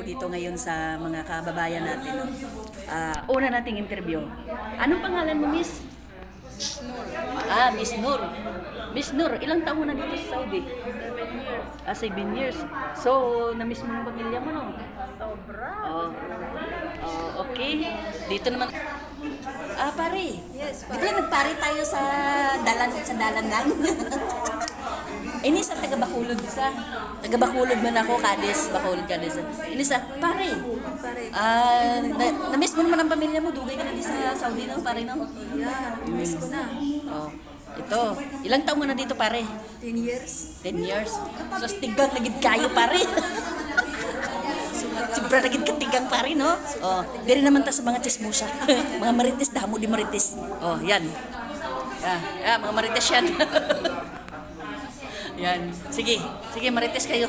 dito ngayon sa mga kababayan natin. No? Una nating interview. Anong pangalan mo, Miss? Miss Nur. Miss Nur, ilang taon mo na dito sa Saudi? 7 years. So, na-miss mo ng pamilya mo, no? Sobra. Okay. Dito naman. Pare. Yes, Di ba nagpare tayo sa dalan lang? Ini sa taga Bacolod isa. Taga Bacolod man ako, Cadiz, Bacolod, Cadiz. Ini sa pare. Na-miss mo naman ang pamilya mo, dugay ka na di sa Saudi no, pare no? Yeah, miss ko na. Ito, ilang taon mo na dito pare? 10 years. 10 years. So stigang nagid kayo pare. Sobra nagid katigang pare no? Diri naman ta sa mga chismosa. Mga marites damo di marites. Yan. Mga marites yan. Yan. Sige marites kayo.